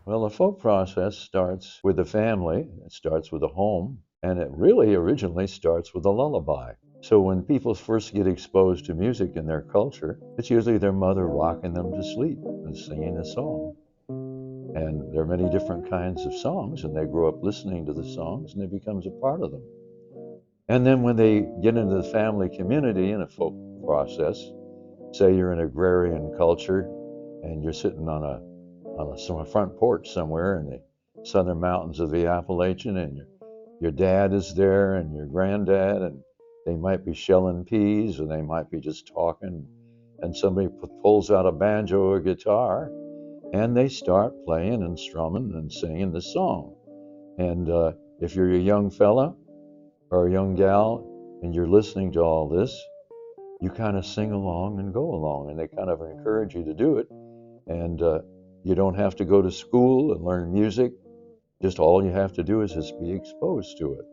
Well, the folk process starts with the family, it starts with the home, and it really originally starts with a lullaby. So when people first get exposed to music in their culture, it's usually their mother rocking them to sleep and singing a song. And there are many different kinds of songs, and they grow up listening to the songs, and it becomes a part of them. And then when they get into the family community in a folk process, say you're an agrarian culture and you're sitting on a front porch somewhere in the southern mountains of the Appalachian, and your dad is there and your granddad, and they might be shelling peas, or they might be just talking, and somebody pulls out a banjo or guitar, and they start playing and strumming and singing the song. And if you're a young fella or a young gal and you're listening to all this, you kind of sing along and go along, and they kind of encourage you to do it. And you don't have to go to school and learn music. Just all you have to do is just be exposed to it.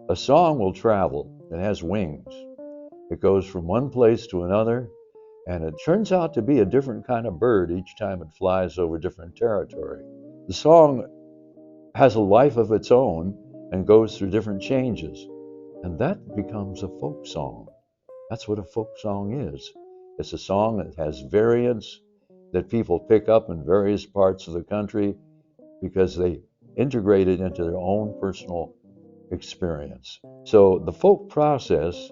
A song will travel. It has wings. It goes from one place to another, and it turns out to be a different kind of bird each time it flies over different territory. The song has a life of its own and goes through different changes, and that becomes a folk song. That's what a folk song is. It's a song that has variants that people pick up in various parts of the country because they integrate it into their own personal experience. So the folk process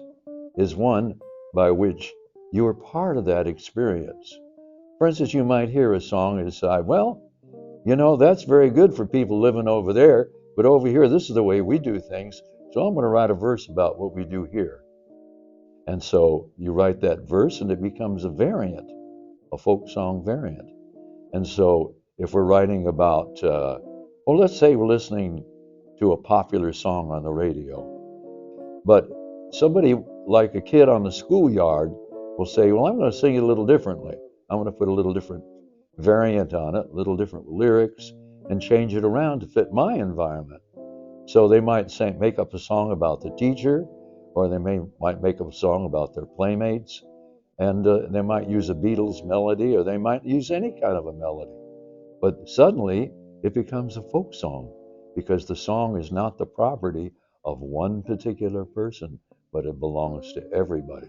is one by which you are part of that experience. For instance, you might hear a song and decide, well, that's very good for people living over there, but over here, this is the way we do things. So I'm going to write a verse about what we do here. And so you write that verse and it becomes a variant, a folk song variant. And so if we're writing about, well, let's say we're listening to a popular song on the radio, but somebody like a kid on the schoolyard will say, well, I'm going to sing it a little differently. I'm going to put a little different variant on it, a little different lyrics, and change it around to fit my environment. So they might make up a song about the teacher, or might make up a song about their playmates, and they might use a Beatles melody, or they might use any kind of a melody. But suddenly it becomes a folk song because the song is not the property of one particular person, but it belongs to everybody.